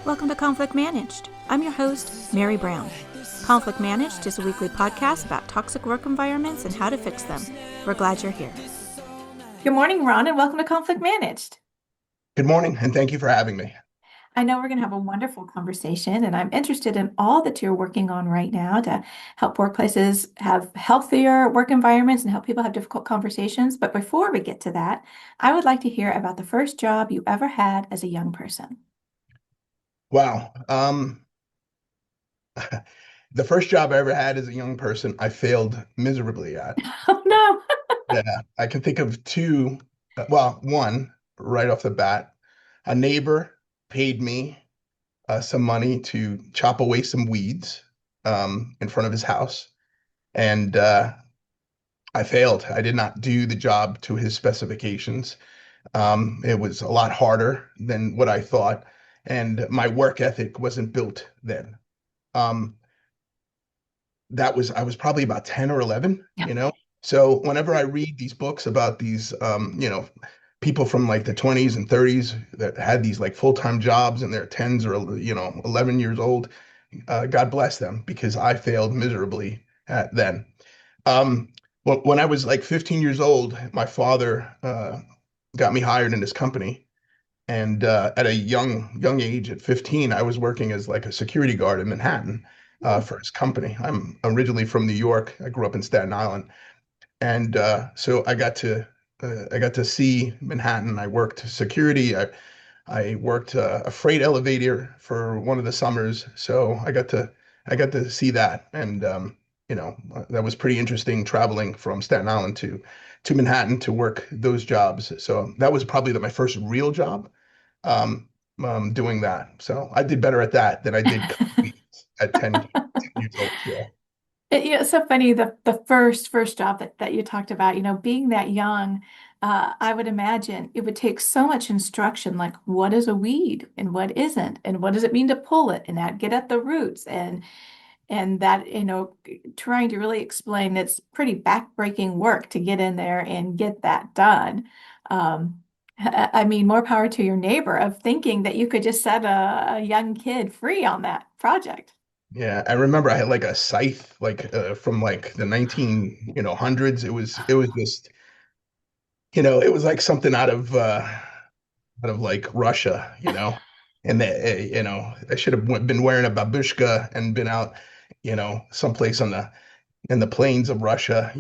Welcome to Conflict Managed. I'm your host, Mary Brown. Conflict Managed is a weekly podcast about toxic work environments and how to fix them. We're glad you're here. Good morning, Ron, and welcome to Conflict Managed. Good morning, and thank you for having me. I know we're going to have a wonderful conversation, and I'm interested in all that you're working on right now to help workplaces have healthier work environments and help people have difficult conversations. But before we get to that, I would like to hear about the first job you ever had as a young person. Wow. The first job I ever had as a young person, I failed miserably at. Oh, no. Yeah, I can think of two. One right off the bat. A neighbor paid me some money to chop away some weeds in front of his house, and I failed. I did not do the job to his specifications. It was a lot harder than what I thought, and my work ethic wasn't built then. Um, I was probably about 10 or 11, Yeah. So whenever I read these books about these, people from like the 20s and 30s that had these like full-time jobs in their 10s or, 11 years old, God bless them because I failed miserably at then. Um, when I was like 15 years old, my father got me hired in his company. And at a young age, at 15, I was working as like a security guard in Manhattan for his company. I'm originally from New York. I grew up in Staten Island, and so I got to see Manhattan. I worked security. I worked a freight elevator for one of the summers, so I got to see that, and that was pretty interesting traveling from Staten Island to Manhattan to work those jobs. So that was probably my first real job um, doing that. So I did better at that than I did at 10 years old. Yeah. It's so funny, the first job that you talked about, being that young, I would imagine it would take so much instruction, like what is a weed and what isn't, and what does it mean to pull it and that get at the roots and that, trying to really explain it's pretty backbreaking work to get in there and get that done. I mean, more power to your neighbor of thinking that you could just set a young kid free on that project. Yeah, I remember I had like a scythe like from like the 19, hundreds. It was just, it was like something out of like Russia, And I should have been wearing a babushka and been out, someplace in the plains of Russia,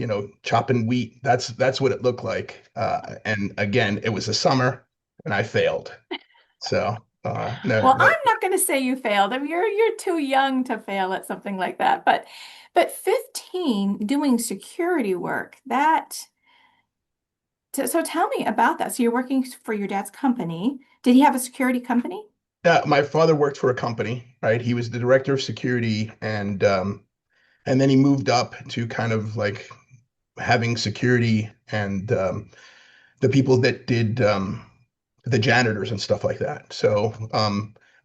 chopping wheat. That's what it looked like. And again, it was a summer, and I failed. So no, Well, I'm not going to say you failed. I mean, you're too young to fail at something like that. But 15 doing security work, so tell me about that. So you're working for your dad's company. Did he have a security company? my father worked for a company, right? He was the director of security, and then he moved up to kind of like having security and the people that did the janitors and stuff like that. So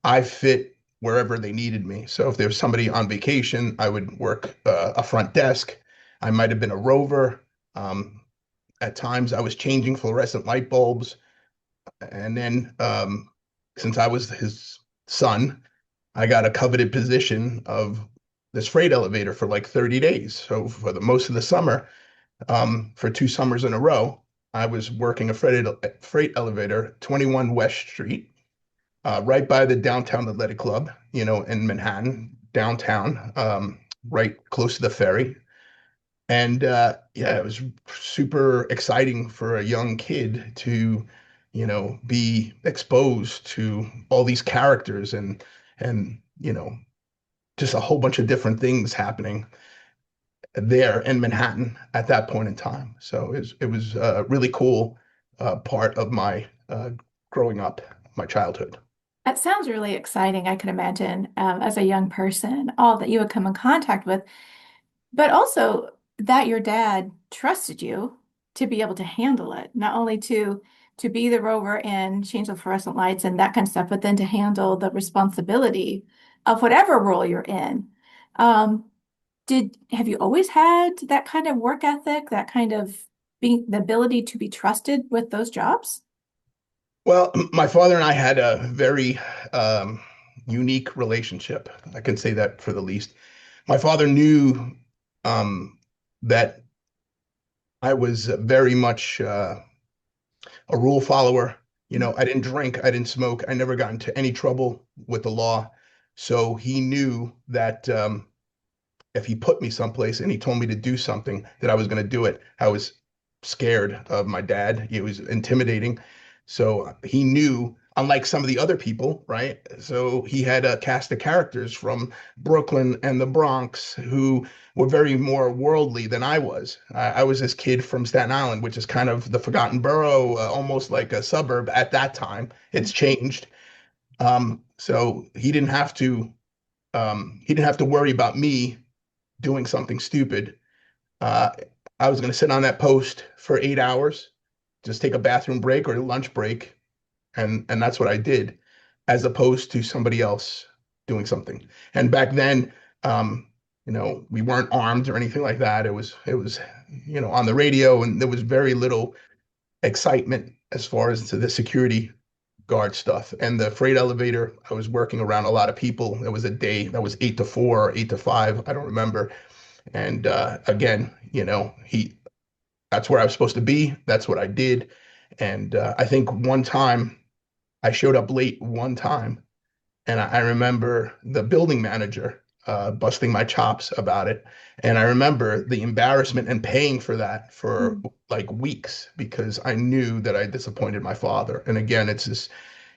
I fit wherever they needed me. So if there was somebody on vacation, I would work a front desk. I might have been a rover. Um, at times, I was changing fluorescent light bulbs. And then since I was his son, I got a coveted position of this freight elevator for like 30 days. So for the most of the summer, for 2 summers in a row, I was working a freight elevator, 21 West Street, right by the downtown athletic club, in Manhattan, downtown, right close to the ferry. And yeah, it was super exciting for a young kid to, be exposed to all these characters and just a whole bunch of different things happening there in Manhattan at that point in time. So it was a really cool part of my growing up, my childhood. That sounds really exciting. I can imagine as a young person, all that you would come in contact with, but also that your dad trusted you to be able to handle it, not only to be the rover and change the fluorescent lights and that kind of stuff, but then to handle the responsibility of whatever role you're in. Um, have you always had that kind of work ethic, that kind of being the ability to be trusted with those jobs? Well, my father and I had a very unique relationship. I can say that for the least. My father knew that I was very much a rule follower. You know, I didn't drink, I didn't smoke, I never got into any trouble with the law. So he knew that if he put me someplace and he told me to do something, that I was going to do it. I was scared of my dad. He was intimidating. So he knew, unlike some of the other people, right? So he had a cast of characters from Brooklyn and the Bronx who were very more worldly than I was. I was this kid from Staten Island, which is kind of the forgotten borough, almost like a suburb at that time. It's changed. So he didn't have to worry about me doing something stupid. Uh, I was going to sit on that post for 8 hours, just take a bathroom break or a lunch break, and that's what I did, as opposed to somebody else doing something. And back then, we weren't armed or anything like that. It was on the radio, and there was very little excitement as far as to the security guard stuff. And the freight elevator, I was working around a lot of people. There was a day that was 8 to 4 or 8 to 5, I don't remember. And again, that's where I was supposed to be. That's what I did. And I think one time I showed up late one time, and I remember the building manager busting my chops about it. And I remember the embarrassment and paying for that for Mm. like weeks because I knew that I disappointed my father. And again, it's this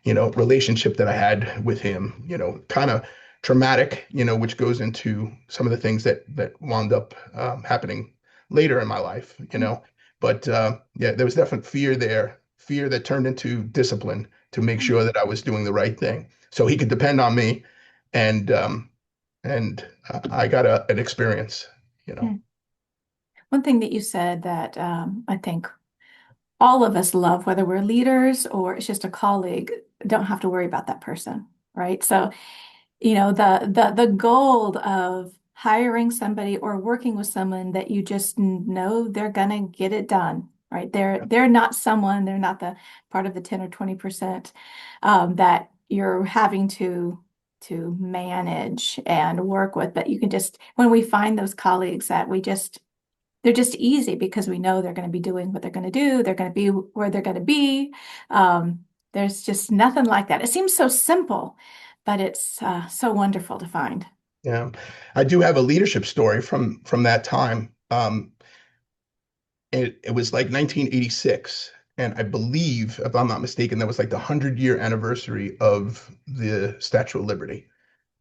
relationship that I had with him, kind of traumatic, which goes into some of the things that wound up happening later in my life, But yeah, there was definite fear there, fear that turned into discipline to make sure that I was doing the right thing, so he could depend on me, and I got an experience, you know. Mm. One thing that you said that I think all of us love, whether we're leaders or it's just a colleague, don't have to worry about that person, right? So, the goal of hiring somebody or working with someone that you just know they're gonna get it done, right? They're not someone, they're not the part of the 10 or 20% that you're having to manage and work with, but you can just when we find those colleagues that they're just easy because we know they're going to be doing what they're going to do. They're going to be where they're going to be. There's just nothing like that. It seems so simple, but it's so wonderful to find. Yeah, I do have a leadership story from that time. It was like 1986, and I believe, if I'm not mistaken, that was like the 100-year anniversary of the Statue of Liberty,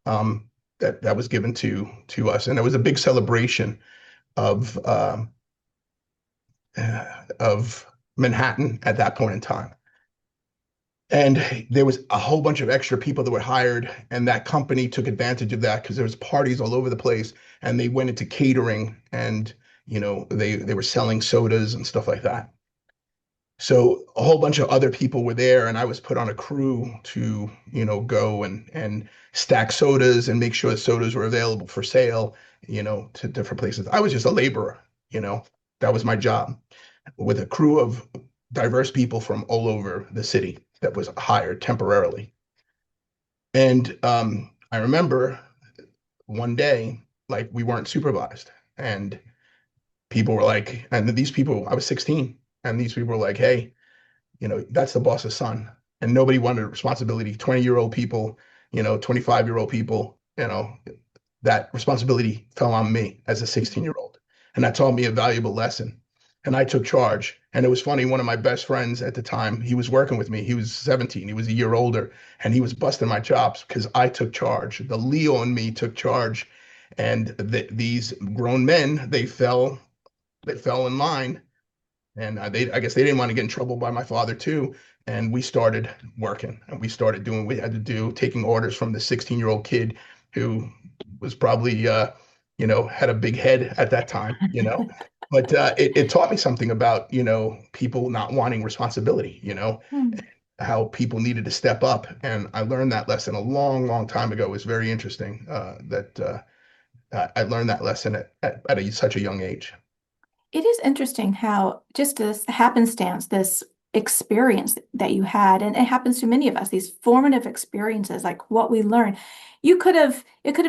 that was given to us, and it was a big celebration of of Manhattan at that point in time. And there was a whole bunch of extra people that were hired, and that company took advantage of that because there was parties all over the place, and they went into catering, and they were selling sodas and stuff like that. So a whole bunch of other people were there, and I was put on a crew to, go and stack sodas and make sure the sodas were available for sale, to different places. I was just a laborer, that was my job, with a crew of diverse people from all over the city that was hired temporarily. And I remember one day, like, we weren't supervised, and people were like, and these people, I was 16, and these people were like, hey, that's the boss's son. And nobody wanted responsibility. 20-year-old people, 25-year-old people, that responsibility fell on me as a 16-year-old. And that taught me a valuable lesson. And I took charge. And it was funny, one of my best friends at the time, he was working with me. He was 17, he was a year older, and he was busting my chops because I took charge. The Leo in me took charge. And these grown men, they fell in line, and I guess they didn't want to get in trouble by my father too. And we started working, and we started doing what we had to do, taking orders from the 16-year-old kid who was probably, had a big head at that time. But it taught me something about, people not wanting responsibility, Hmm. how people needed to step up. And I learned that lesson a long, long time ago. It was very interesting that I learned that lesson at such a young age. It is interesting how just this happenstance, this experience that you had. And it happens to many of us, these formative experiences, like what we learn. It could have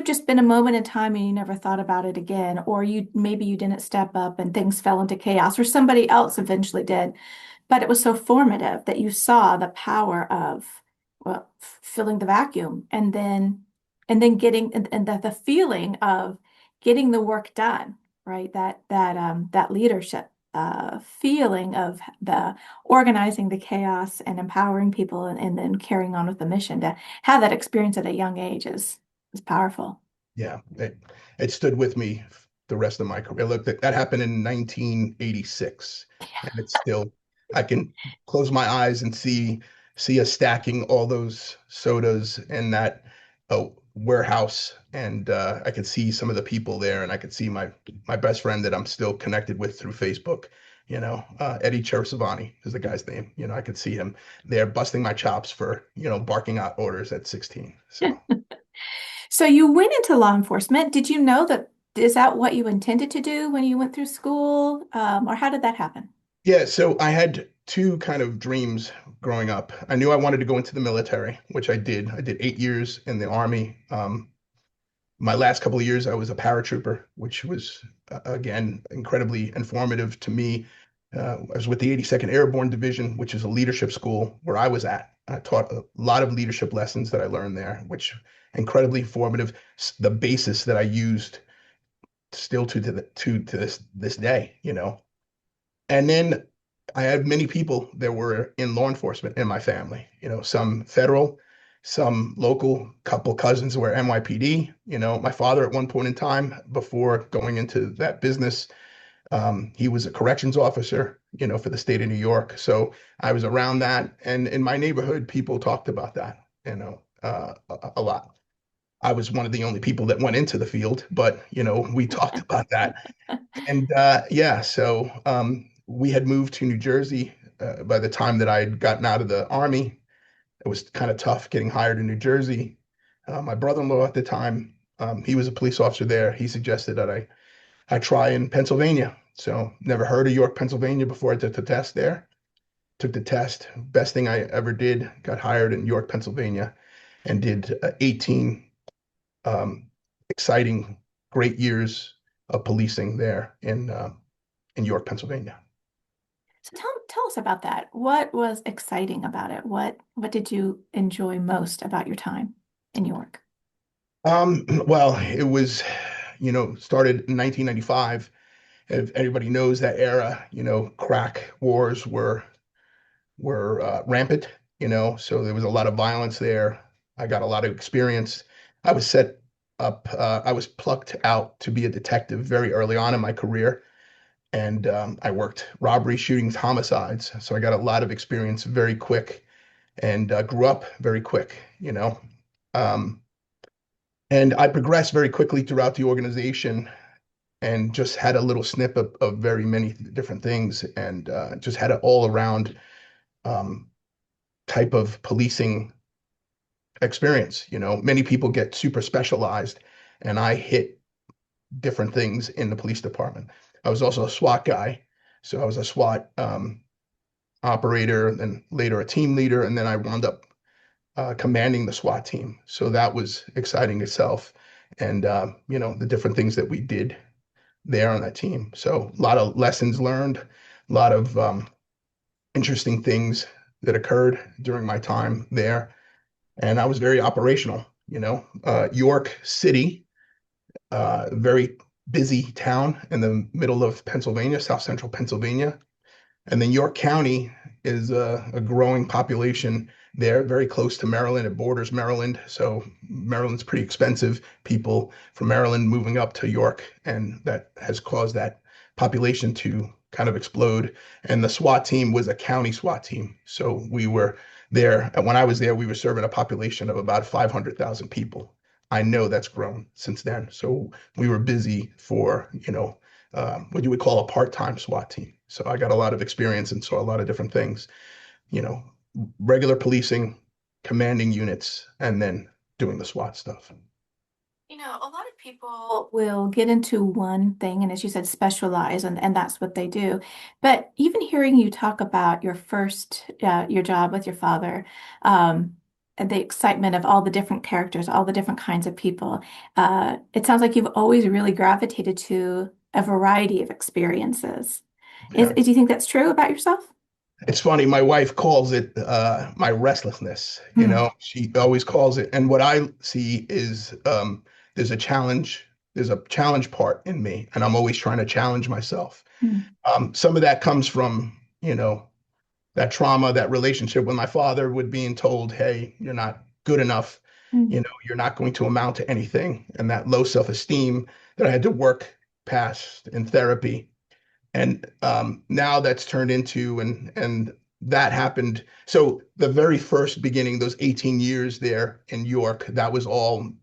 just been a moment in time and you never thought about it again, or maybe you didn't step up and things fell into chaos, or somebody else eventually did. But it was so formative that you saw the power of, well, filling the vacuum and then getting and the feeling of getting the work done, right? That leadership feeling of the organizing the chaos and empowering people and then carrying on with the mission to have that experience at a young age is powerful. Yeah, it stood with me the rest of my career. Look, that happened in 1986, and it's still, I can close my eyes and see us stacking all those sodas in that warehouse, and I could see some of the people there, and I could see my best friend that I'm still connected with through Facebook. Eddie Cherusavani is the guy's name. I could see him there busting my chops for barking out orders at 16. So. So you went into law enforcement. Did you know that is that what you intended to do when you went through school? Or how did that happen? Yeah, so I had two kind of dreams growing up. I knew I wanted to go into the military, which I did. I did 8 years in the Army. My last couple of years, I was a paratrooper, which was, again, incredibly informative to me. I was with the 82nd Airborne Division, which is a leadership school where I was at. I taught a lot of leadership lessons that I learned there, which incredibly formative. The basis that I used still to this day. And then I had many people that were in law enforcement in my family, some federal, some local, couple cousins were NYPD. My father at one point in time, before going into that business, he was a corrections officer, for the state of New York. So I was around that. And in my neighborhood, people talked about that, a lot. I was one of the only people that went into the field, but, we talked about that. And yeah, so we had moved to New Jersey by the time that I had gotten out of the Army. It was kind of tough getting hired in New Jersey. My brother-in-law at the time, he was a police officer there. He suggested that I try in Pennsylvania. So never heard of York, Pennsylvania before I took the test there. Took the test. Best thing I ever did. Got hired in York, Pennsylvania, and did 18 um, exciting, great years of policing there in York, Pennsylvania. So tell us about that. What was exciting about it? What did you enjoy most about your time in York? Well, it was, started in 1995. If everybody knows that era, crack wars were rampant, so there was a lot of violence there. I got a lot of experience. I was set up, I was plucked out to be a detective very early on in my career. And I worked robbery, shootings, homicides. So I got a lot of experience very quick and grew up very quick, Um, and I progressed very quickly throughout the organization and just had a little snip of very many different things and just had an all around um, type of policing experience. Many people get super specialized, and I hit different things in the police department. I was also a SWAT guy. So I was a SWAT operator, then later a team leader, and then I wound up commanding the SWAT team. So that was exciting itself. And, the different things that we did there on that team. So a lot of lessons learned, a lot of interesting things that occurred during my time there. And I was very operational, York City, very busy town in the middle of Pennsylvania, South Central Pennsylvania. And then York County is a growing population there, very close to Maryland. It borders Maryland. So Maryland's pretty expensive. People from Maryland moving up to York, and that has caused that population to kind of explode. And the SWAT team was a county SWAT team. So we were there. And when I was there, we were serving a population of about 500,000 people. I know that's grown since then. So we were busy for, what you would call a part-time SWAT team. So I got a lot of experience and saw a lot of different things, you know, regular policing, commanding units, and then doing the SWAT stuff. A lot of people will get into one thing and, as you said, specialize, and that's what they do. But even hearing you talk about your job with your father, and the excitement of all the different characters, all the different kinds of people, it sounds like you've always really gravitated to a variety of experiences. Yeah. Do you think that's true about yourself? It's funny, my wife calls it my restlessness, Hmm. she always calls it. And what I see is there's a challenge, there's a challenge part in me, and I'm always trying to challenge myself. Hmm. Some of that comes from, that trauma, that relationship with my father, with being told, hey, you're not good enough, Hmm. you're not going to amount to anything, and that low self-esteem that I had to work past in therapy. And now that's turned into, and that happened. So the very first beginning, those 18 years there in York, that was all,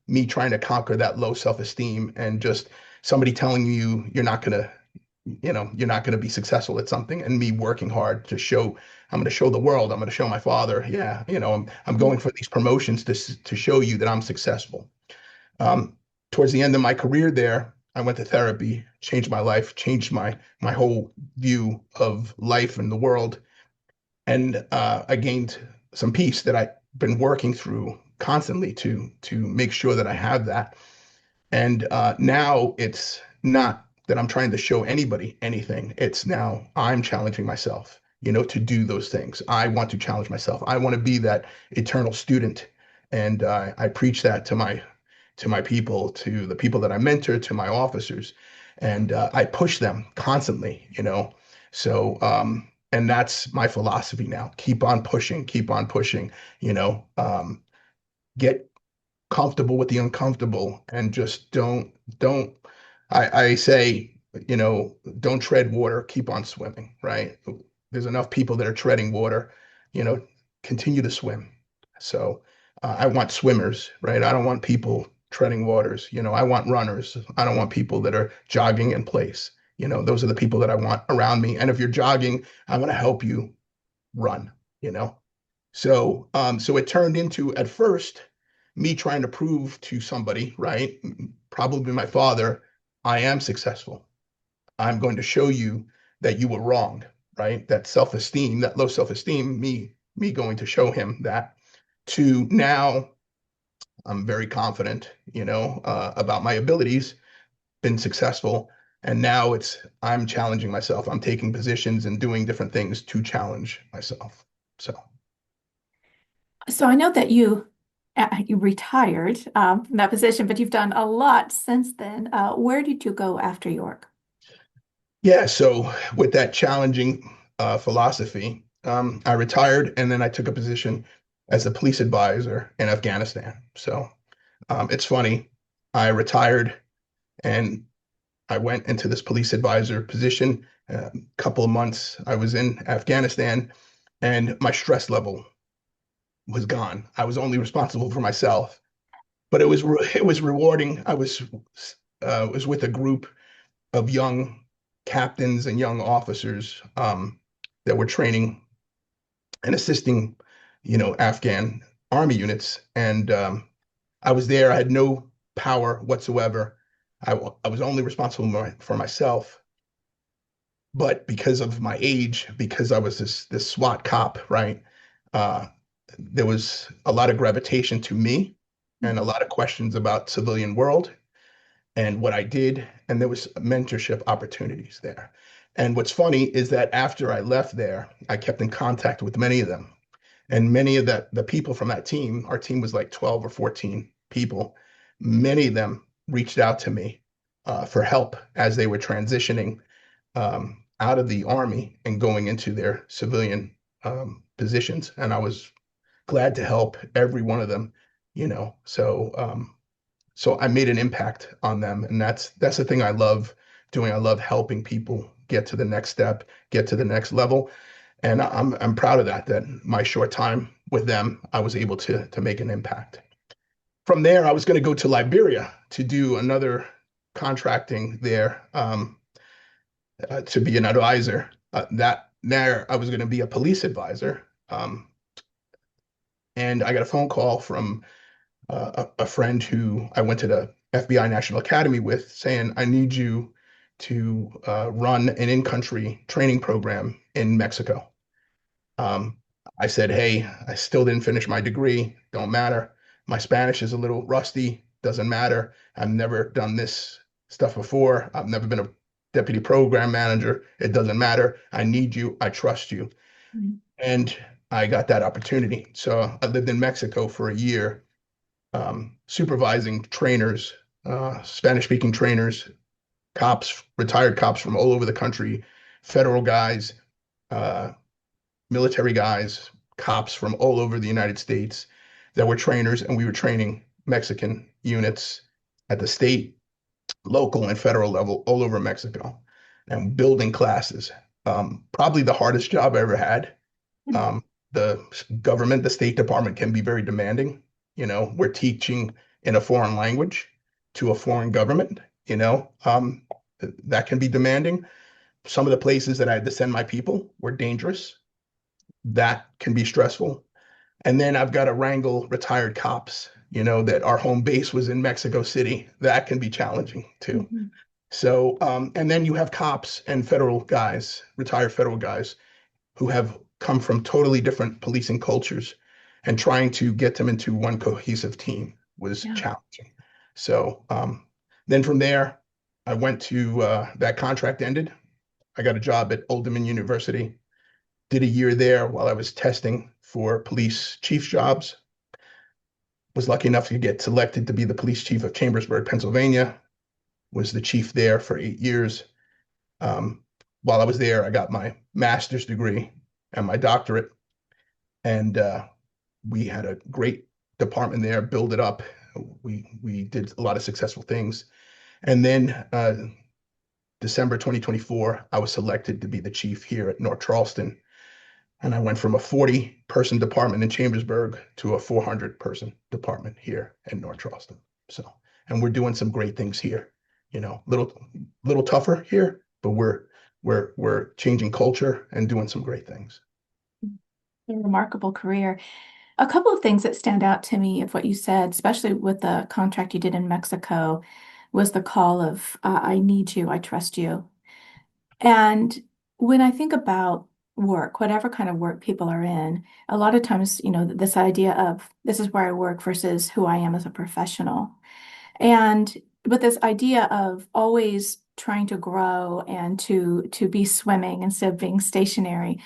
me trying to conquer that low self-esteem, and just somebody telling you you're not going to be successful at something, and me working hard to show, I'm going to show the world, I'm going to show my father, yeah, I'm going for these promotions to show you that I'm successful. um, Towards the end of my career there, I went to therapy, changed my life, changed my whole view of life and the world, and I gained some peace that I've been working through constantly to make sure that I have that. And now it's not that I'm trying to show anybody anything. It's now I'm challenging myself, to do those things. I want to challenge myself. I want to be that eternal student. And I preach that to my people, to the people that I mentor, to my officers, and I push them constantly. And that's my philosophy now. Keep on pushing, keep on pushing. You know, get comfortable with the uncomfortable, and just don't I say, don't tread water, keep on swimming, right? There's enough people that are treading water, you know continue to swim. So I want swimmers, right? I don't want people treading waters. I want runners. I don't want people that are jogging in place. Those are the people that I want around me. And if you're jogging, I want to help you run. you know so it turned into, at first, me trying to prove to somebody, right? Probably my father, I am successful. I'm going to show you that you were wrong, right? That self-esteem, that low self-esteem, me going to show him that. To now, I'm very confident, about my abilities, been successful, and now I'm challenging myself. I'm taking positions and doing different things to challenge myself. So. So I know that you retired from that position, but you've done a lot since then. Where did you go after York? Yeah, so with that challenging philosophy, I retired, and then I took a position as a police advisor in Afghanistan. So it's funny, I retired and I went into this police advisor position. A couple of months I was in Afghanistan, and my stress level was gone. I was only responsible for myself, but it was rewarding. I was with a group of young captains and young officers, that were training and assisting, Afghan army units. And I was there. I had no power whatsoever. I was only responsible for myself. But because of my age, because I was this SWAT cop, right? Uh, there was a lot of gravitation to me, and a lot of questions about civilian world and what I did, and there was mentorship opportunities there. And what's funny is that after I left there, I kept in contact with many of them, and many of the people from that team. Our team was like 12 or 14 people. Many of them reached out to me for help as they were transitioning out of the army and going into their civilian positions, and I was glad to help every one of them. So I made an impact on them, and that's the thing I love doing. I love helping people get to the next step, get to the next level, and I'm proud of that. That my short time with them, I was able to make an impact. From there, I was going to go to Liberia to do another contracting there, to be an advisor. That there, I was going to be a police advisor, and I got a phone call from a friend who I went to the FBI National Academy with, saying, I need you to run an in-country training program in Mexico. Um, I said, hey, I still didn't finish my degree. Don't matter. My Spanish is a little rusty. Doesn't matter. I've never done this stuff before. I've never been a deputy program manager. It doesn't matter. I need you. I trust you. Mhm. And I got that opportunity. So I lived in Mexico for a year, supervising trainers, Spanish speaking trainers, cops, retired cops from all over the country, federal guys, uh, military guys, cops from all over the United States that were trainers, and we were training Mexican units at the state, local, and federal level all over Mexico and building classes. Probably the hardest job I ever had. Um, the government, the State Department can be very demanding. We're teaching in a foreign language to a foreign government, that can be demanding. Some of the places that I had to send my people were dangerous. That can be stressful. And then I've got to wrangle retired cops, that our home base was in Mexico City. That can be challenging too. Mhm. So, and then you have cops and federal guys, retired federal guys, who have come from totally different policing cultures, and trying to get them into one cohesive team was Yeah. challenging. So, then from there, I went to that contract ended. I got a job at Old Dominion University, did a year there while I was testing for police chief jobs. Was lucky enough to get selected to be the police chief of Chambersburg, Pennsylvania. Was the chief there for 8 years. Um, while I was there, I got my master's degree and my doctorate, and we had a great department there. Build it up. We did a lot of successful things, and then December 2024, I was selected to be the chief here at North Charleston. And I went from a 40-person department in Chambersburg to a 400-person department here in North Charleston. So, and we're doing some great things here. Little tougher here, but we're changing culture and doing some great things. A remarkable career. A couple of things that stand out to me of what you said, especially with the contract you did in Mexico, was the call of I need you, I trust you. And when I think about work, whatever kind of work people are in, a lot of times, this idea of this is where I work versus who I am as a professional. And with this idea of always trying to grow and to be swimming instead of being stationary,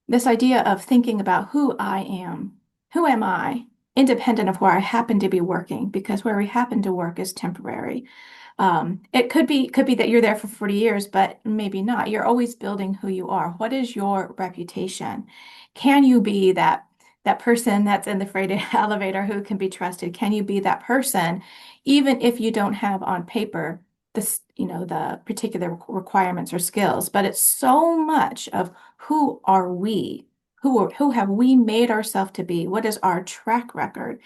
this idea of thinking about who am I, independent of where I happen to be working, because where we happen to work is temporary. It could be that you're there for 40 years, but maybe not. You're always building who you are. What is your reputation? Can you be that person that's in the freight elevator who can be trusted? Can you be that person, even if you don't have on paper the particular requirements or skills? But it's so much of who are we? Who have we made ourselves to be? What is our track record?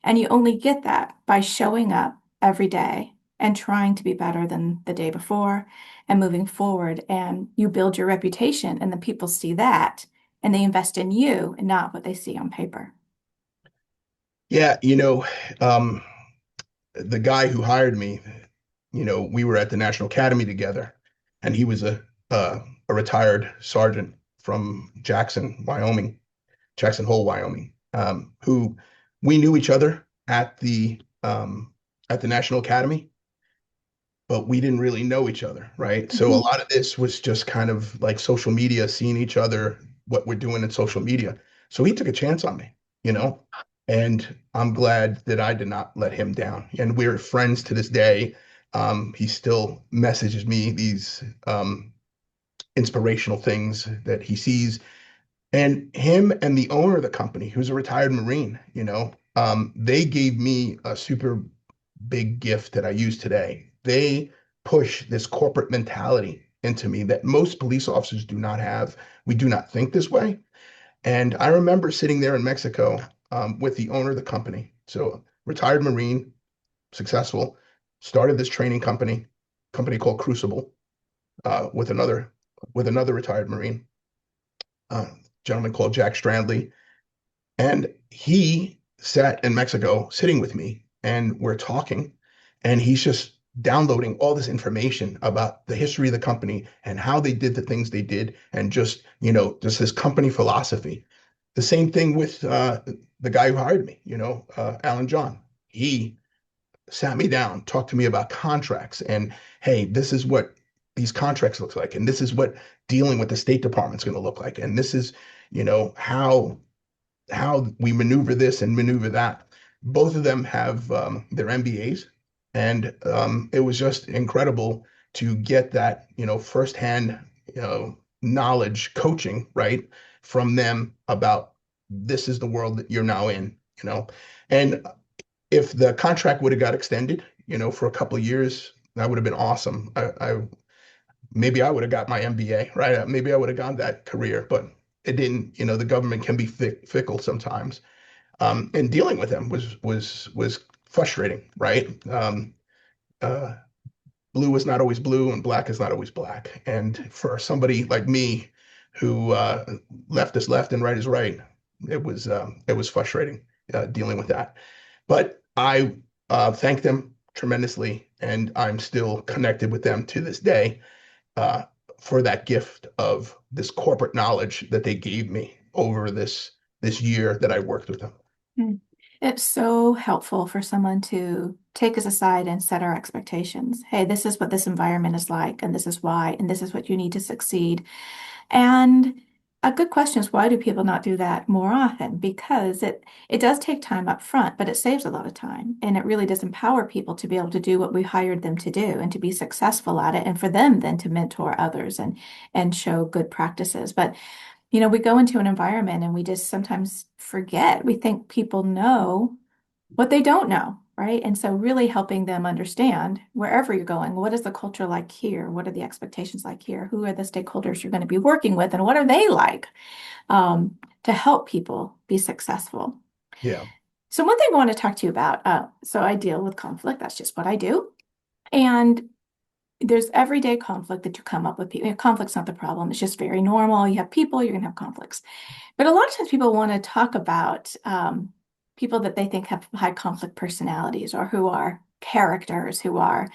And you only get that by showing up every day and trying to be better than the day before and moving forward. And you build your reputation, and the people see that and they invest in you and not what they see on paper. Yeah, um, the guy who hired me, we were at the National Academy together, and he was a retired sergeant from Jackson Hole, Wyoming, who we knew each other at the National Academy, but we didn't really know each other, right? So a Mhm. lot of this was just kind of like social media, seeing each other, what we're doing in social media. So he took a chance on me, you know, and I'm glad that I did not let him down. And we're friends to this day. He still messages me these inspirational things that he sees. And him and the owner of the company, who's a retired Marine, they gave me a super big gift that I use today. They push this corporate mentality into me that most police officers do not have. We do not think this way. And I remember sitting there in Mexico with the owner of the company. So, retired Marine, successful, started this training company called Crucible, uh, with another with another retired Marine, gentleman called Jack Strandley, and he sat in Mexico sitting with me and we're talking, and he's just downloading all this information about the history of the company and how they did the things they did, and just, just this company philosophy. The same thing with the guy who hired me, Alan John. He sat me down, talked to me about contracts, and hey, this is what these contracts looks like, and this is what dealing with the State Department's going to look like, and this is, how we maneuver this and maneuver that. Both of them have their MBAs, and it was just incredible to get that, firsthand, knowledge coaching, right, from them about this is the world that you're now in, you know. And if the contract would have got extended, for a couple of years, that would have been awesome. I maybe I would have got my MBA, right? Maybe I would have gone that career, but it didn't. The government can be fickle sometimes, and dealing with them was frustrating, right? Uh, Blue is not always blue, and black is not always black. And for somebody like me, who left is left and right is right, it was frustrating dealing with that. But I thank them tremendously, and I'm still connected with them to this day, uh, for that gift of this corporate knowledge that they gave me over this year that I worked with them. Mm. It's so helpful for someone to take us aside and set our expectations. Hey, this is what this environment is like, and this is why, and this is what you need to succeed. And a good question is, why do people not do that more often? Because it does take time up front, but it saves a lot of time. And it really does empower people to be able to do what we hired them to do and to be successful at it, and for them then to mentor others and show good practices. But we go into an environment and we just sometimes forget. We think people know what they don't know, right? And so really helping them understand wherever you're going, what is the culture like here? What are the expectations like here? Who are the stakeholders you're going to be working with, and what are they like, to help people be successful? Yeah, So one thing I want to talk to you about, so I deal with conflict. That's just what I do. And there's everyday conflict that you come up with. Conflict's not the problem. It's just very normal. You have people, you're going to have conflicts. But a lot of times people want to talk about people that they think have high conflict personalities, or who are characters, who are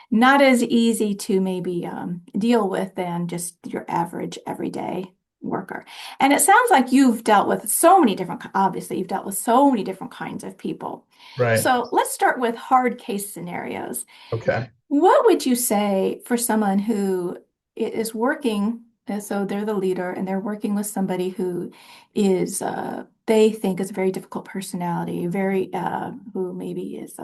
not as easy to maybe deal with than just your average everyday worker. And it sounds like you've dealt with so many different, obviously, you've dealt with so many different kinds of people. right. So let's start with hard case scenarios. Okay. What would you say for someone who is working, and so they're the leader and they're working with somebody who is, they think is a very difficult personality, very, who maybe is,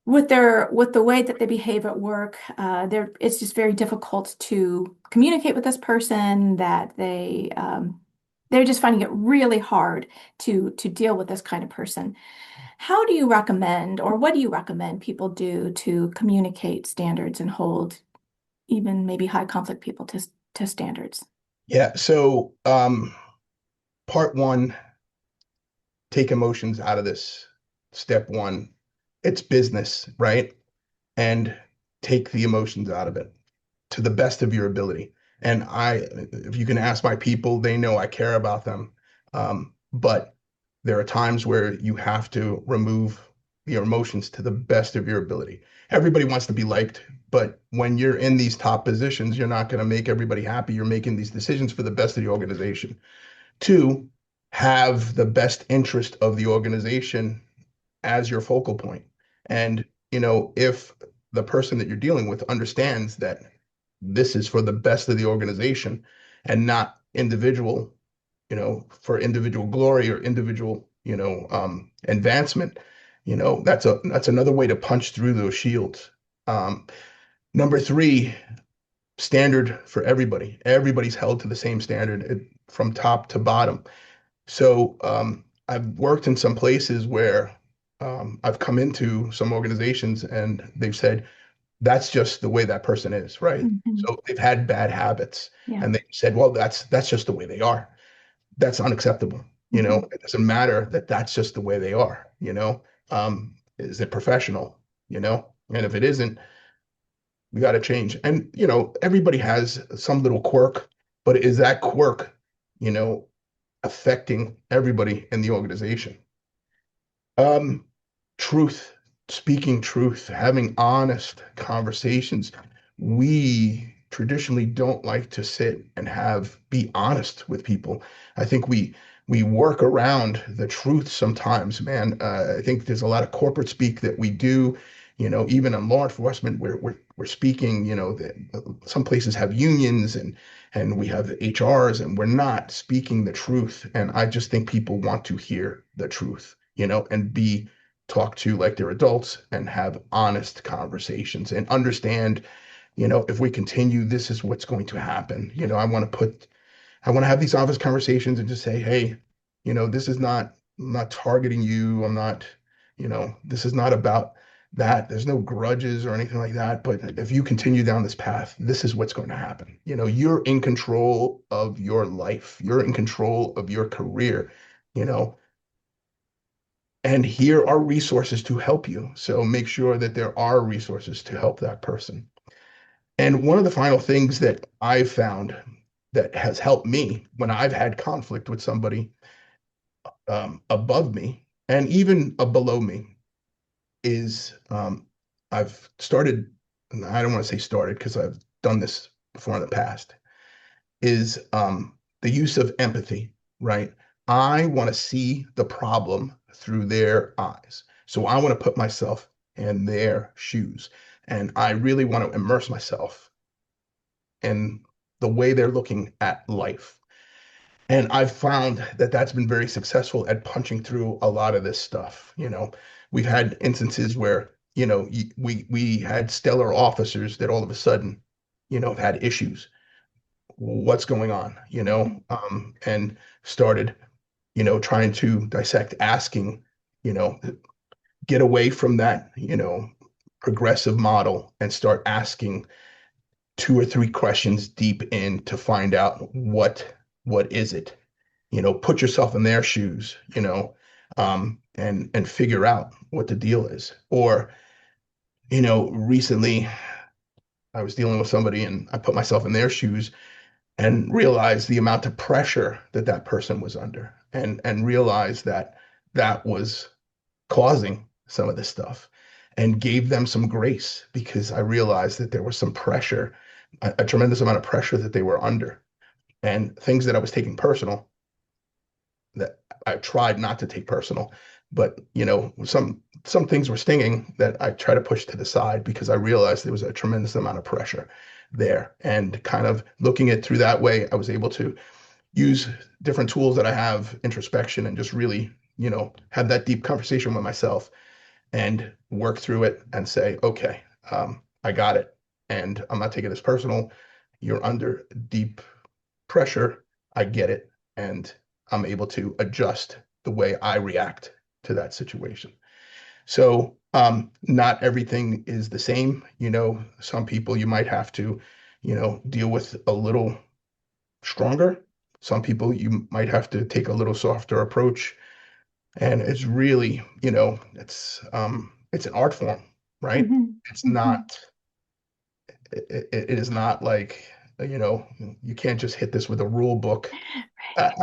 with the way that they behave at work, it's just very difficult to communicate with this person, that they're just finding it really hard to deal with this kind of person. How do you recommend, or what do you recommend people do to communicate standards and hold even maybe high conflict people to standards? Yeah. So, part one, take emotions out of this. Step one, it's business, right? And take the emotions out of it to the best of your ability. And if you can ask my people, they know I care about them. But there are times where you have to remove your emotions to the best of your ability. Everybody wants to be liked, but when you're in these top positions, you're not going to make everybody happy. You're making these decisions for the best of the organization. Two, have the best interest of the organization as your focal point. And, if the person that you're dealing with understands that this is for the best of the organization and not individual, for individual glory or individual, advancement, that's another way to punch through those shields. Um, Number three, standard for everybody. Everybody's held to the same standard, from top to bottom. So I've worked in some places where I've come into some organizations and they've said, that's just the way that person is, right? Mhm. So they've had bad habits Yeah. and they said, well, that's just the way they are. That's unacceptable. Mhm. It doesn't matter that that's just the way they are. Is it professional? And if it isn't, we got to change. And, everybody has some little quirk, but is that quirk, you know, affecting everybody in the organization. Um, Truth, speaking truth, having honest conversations. We traditionally don't like to sit and be honest with people. I think we work around the truth sometimes, man. I think there's a lot of corporate speak that we do. Even in law enforcement, we're speaking. That some places have unions and we have HRs, and we're not speaking the truth. And I just think people want to hear the truth, and be talked to like they're adults and have honest conversations and understand, if we continue, this is what's going to happen. I want to have these honest conversations and just say, hey, this is not, I'm not targeting you. I'm not, this is not about that. There's no grudges or anything like that. But if you continue down this path, this is what's going to happen. You're in control of your life. You're in control of your career, you know, and here are resources to help you. So make sure that there are resources to help that person. And one of the final things that I've found that has helped me when I've had conflict with somebody above me and even below me is I've started, and I don't want to say started because I've done this before in the past, is the use of empathy, right? I want to see the problem through their eyes. So I want to put myself in their shoes. And I really want to immerse myself in the way they're looking at life. And I've found that that's been very successful at punching through a lot of this stuff. We've had instances where, we had stellar officers that all of a sudden, have had issues. What's going on, and started, trying to dissect, asking, you know, get away from that, progressive model and start asking two or three questions deep in to find out what is it, put yourself in their shoes, and figure out what the deal is. Or, recently I was dealing with somebody and I put myself in their shoes and realized the amount of pressure that that person was under and realized that that was causing some of this stuff and gave them some grace because I realized that there was some pressure, a tremendous amount of pressure that they were under and things that I was taking personal that I tried not to take personal, but some things were stinging that I try to push to the side because I realized there was a tremendous amount of pressure there. And kind of looking at it through that way, I was able to use different tools that I have, introspection, and just really, have that deep conversation with myself and work through it and say, okay, I got it. And I'm not taking this personal. You're under deep pressure. I get it. And I'm able to adjust the way I react to that situation. So not everything is the same. Some people you might have to, deal with a little stronger. Some people you might have to take a little softer approach. And it's really, it's an art form, right? Mhm. It's Mhm. not, it is not like, you can't just hit this with a rule book.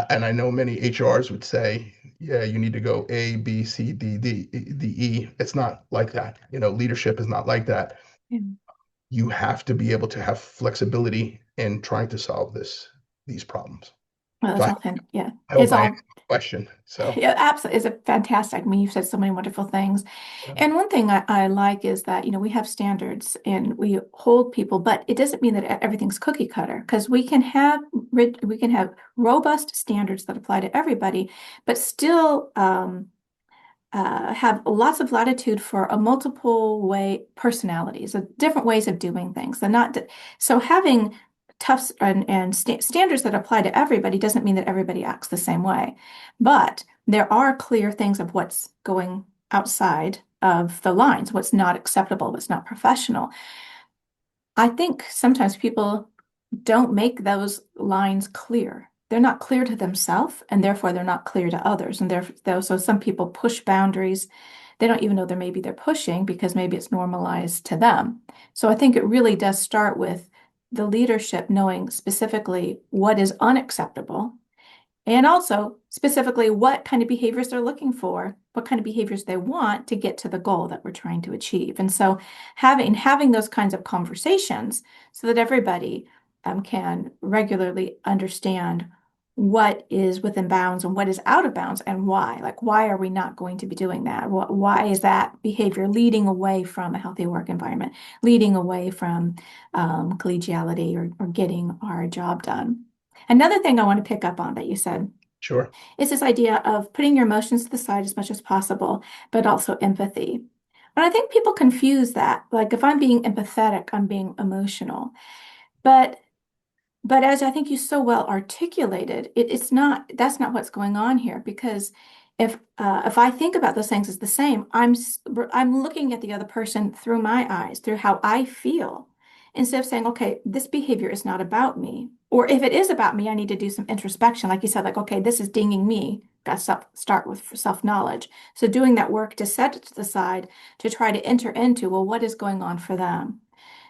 And I know many HRs would say, yeah, you need to go A, B, C, D, E. It's not like that. Leadership is not like that. Yeah. You have to be able to have flexibility in trying to solve these problems. Well, So that's all. Yeah, I hope it's I answered all. the question. So, Yeah, absolutely. It's a fantastic. I mean, you've said so many wonderful things. And one thing I like is that, we have standards and we hold people, but it doesn't mean that everything's cookie cutter because we can have robust standards that apply to everybody, but still have lots of latitude for a multiple way personalities, different ways of doing things. They're not so having tough and standards that apply to everybody doesn't mean that everybody acts the same way. But there are clear things of what's going outside of the lines, what's not acceptable, what's not professional. I think sometimes people don't make those lines clear. They're not clear to themselves, and therefore they're not clear to others. And therefore, so some people push boundaries. They don't even know they're pushing because maybe it's normalized to them. So I think it really does start with the leadership knowing specifically what is unacceptable And also specifically what kind of behaviors they're looking for, what kind of behaviors they want to get to the goal that we're trying to achieve. And so having those kinds of conversations so that everybody can regularly understand what is within bounds and what is out of bounds and why. Like, why are we not going to be doing that? Why is that behavior leading away from a healthy work environment, leading away from collegiality or getting our job done? Another thing I want to pick up on that you said Sure. is this idea of putting your emotions to the side as much as possible, but also empathy. And I think people confuse that. Like if I'm being empathetic, I'm being emotional. But but as I think you so well articulated, it's not, that's not what's going on here because if I think about those things as the same, I'm looking at the other person through my eyes, through how I feel, instead of saying, okay, this behavior is not about me. Or if it is about me, I need to do some introspection. Like you said, like, okay, this is dinging me. Got to start with self-knowledge. So doing that work to set it to the side to try to enter into, well, what is going on for them?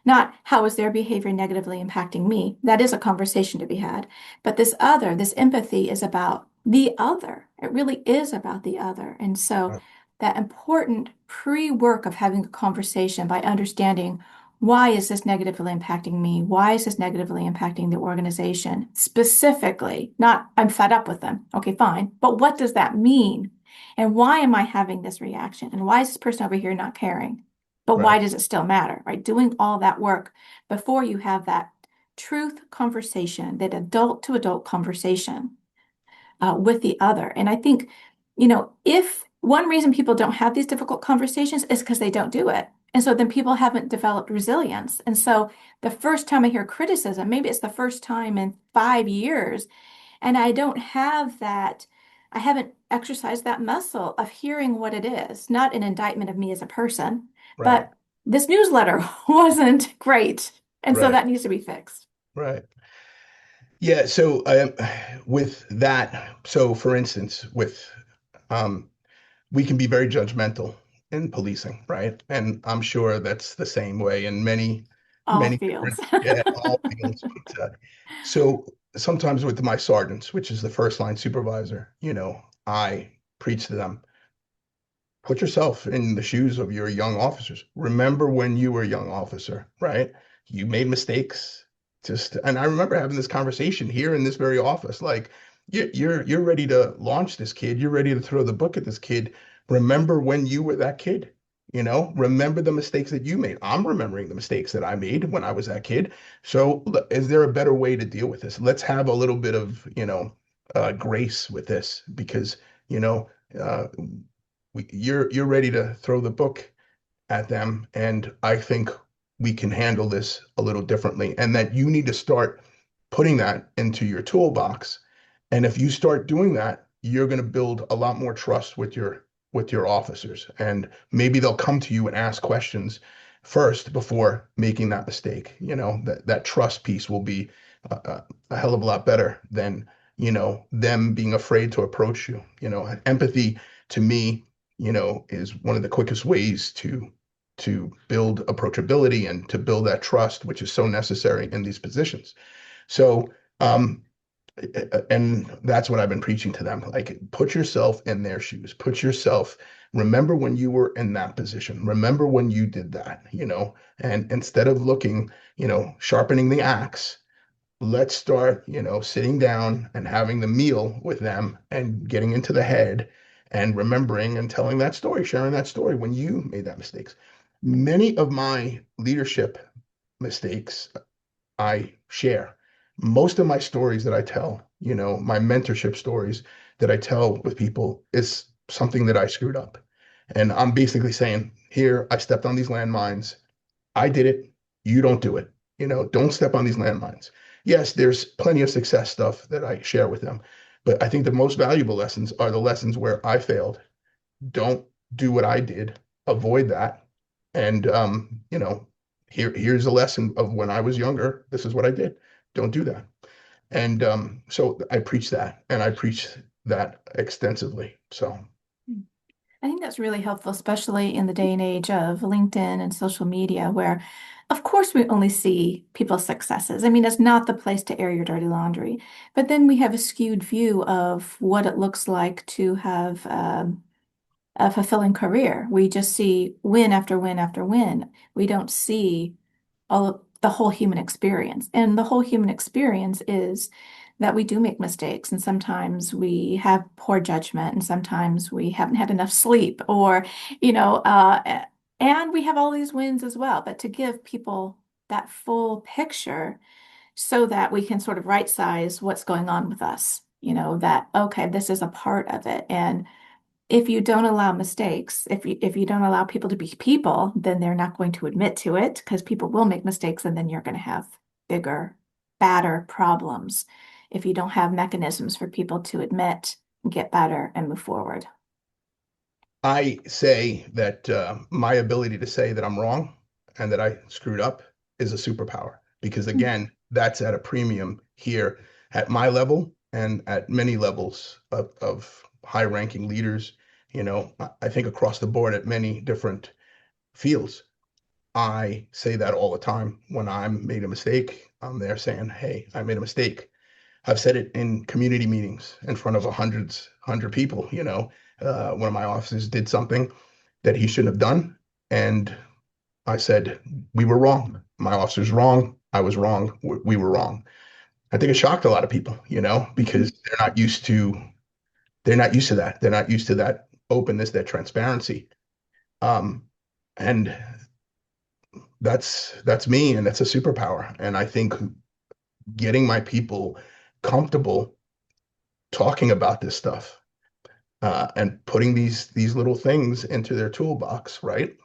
Not how is their behavior negatively impacting me? That is a conversation to be had. But this empathy is about the other. It really is about the other. And so Right. that important pre-work of having a conversation by understanding why is this negatively impacting me? Why is this negatively impacting the organization? Specifically, not I'm fed up with them. Okay, fine. But what does that mean? And why am I having this reaction? And why is this person over here not caring? But why Right. does it still matter, right? Doing all that work before you have that truth conversation, that adult to adult conversation with the other. And I think, if one reason people don't have these difficult conversations is because they don't do it. And so then people haven't developed resilience. And so the first time I hear criticism, maybe it's the first time in 5 years, and I don't have that, I haven't exercised that muscle of hearing what it is, not an indictment of me as a person, Right. but this newsletter wasn't great. And so Right. that needs to be fixed. Right. Yeah. So with that, so for instance, with um, we can be very judgmental in policing, right? And I'm sure that's the same way in many, All many different, fields. yeah, all fields. But, so sometimes with my sergeants, which is the first line supervisor, I preach to them, put yourself in the shoes of your young officers. Remember when you were a young officer, right? You made mistakes. And I remember having this conversation here in this very office. Like, you're ready to launch this kid. You're ready to throw the book at this kid. Remember when you were that kid. Remember the mistakes that you made. I'm remembering the mistakes that I made when I was that kid. So, is there a better way to deal with this? Let's have a little bit of, grace with this because, you know, uh, you're ready to throw the book at them, and I think we can handle this a little differently, and that you need to start putting that into your toolbox. And if you start doing that, you're going to build a lot more trust with your officers, and maybe they'll come to you and ask questions first before making that mistake. That trust piece will be a hell of a lot better than them being afraid to approach you. Empathy to me is one of the quickest ways to build approachability and to build that trust, which is so necessary in these positions. So, um, and that's what I've been preaching to them. Like, put yourself in their shoes. Remember when you were in that position. Remember when you did that, and instead of looking, sharpening the axe, let's start, sitting down and having the meal with them and getting into the head and remembering and telling that story, sharing that story when you made that mistakes. Many of my leadership mistakes I share. Most of my stories that I tell, my mentorship stories that I tell with people is something that I screwed up. And I'm basically saying, here, I stepped on these landmines. I did it. You don't do it. Don't step on these landmines. Yes, there's plenty of success stuff that I share with them, but I think the most valuable lessons are the lessons where I failed. Don't do what I did. Avoid that. And here's a lesson of when I was younger. This is what I did. Don't do that. And so I preach that, and I preach that extensively. So I think that's really helpful, especially in the day and age of LinkedIn and social media, where, of course, we only see people's successes. I mean, it's not the place to air your dirty laundry, but then we have a skewed view of what it looks like to have a fulfilling career. We just see win after win after win. We don't see all of the whole human experience. And the whole human experience is that we do make mistakes, and sometimes we have poor judgment, and sometimes we haven't had enough sleep, or, you know, and we have all these wins as well. But to give people that full picture so that we can sort of right size what's going on with us, that, okay, this is a part of it. And if you don't allow mistakes, if you don't allow people to be people, then they're not going to admit to it because people will make mistakes and then you're going to have bigger, badder problems if you don't have mechanisms for people to admit, get better, and move forward. I say that my ability to say that I'm wrong and that I screwed up is a superpower because, again, that's at a premium here at my level and at many levels of high-ranking leaders. I think across the board at many different fields. I say that all the time. When I'm made a mistake, I'm there saying, "Hey, I made a mistake." I've said it in community meetings in front of hundred people. One of my officers did something that he shouldn't have done, and I said, "We were wrong. My officer's wrong. I was wrong. We were wrong." I think it shocked a lot of people, because they're not used to that. They're not used to that openness, that transparency. Um, and that's me, and that's a superpower. And I think getting my people comfortable talking about this stuff and putting these little things into their toolbox, right?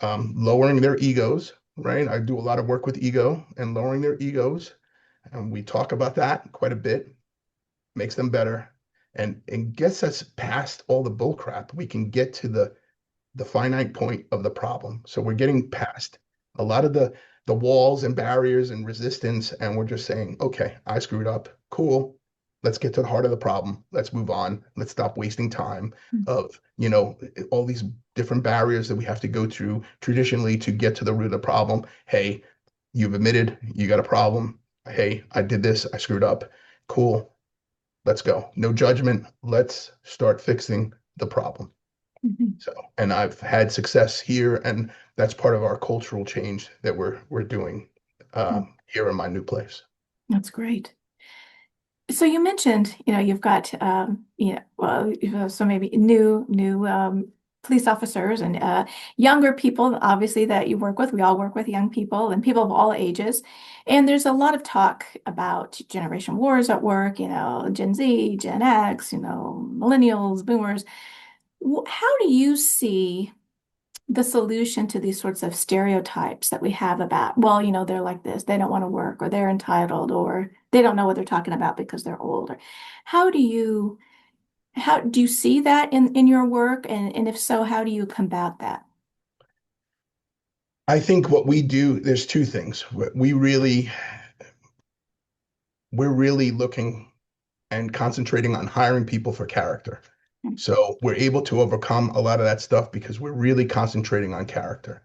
Lowering their egos, right? I do a lot of work with ego and lowering their egos, and we talk about that quite a bit. Makes them better, and gets us past all the bull crap. We can get to the finite point of the problem. So we're getting past a lot of the walls and barriers and resistance, and we're just saying, okay, I screwed up. Cool. Let's get to the heart of the problem. Let's move on. Let's stop wasting time of, all these different barriers that we have to go through traditionally to get to the root of the problem. Hey, you've admitted you got a problem. Hey, I did this. I screwed up. Cool. Let's go. No judgment. Let's start fixing the problem. Mhm. So, and I've had success here, and that's part of our cultural change that we're doing here in my new place. That's great. So you mentioned, you've got, well, so maybe new police officers and younger people, obviously, that you work with. We all work with young people and people of all ages. And there's a lot of talk about generation wars at work, Gen Z, Gen X, millennials, boomers. How do you see the solution to these sorts of stereotypes that we have about, well, they're like this, they don't want to work, or they're entitled, or they don't know what they're talking about because they're old? Or how do you see that in your work? And if so, how do you combat that? I think what we do, there's two things. We're really looking and concentrating on hiring people for character. So we're able to overcome a lot of that stuff because we're really concentrating on character.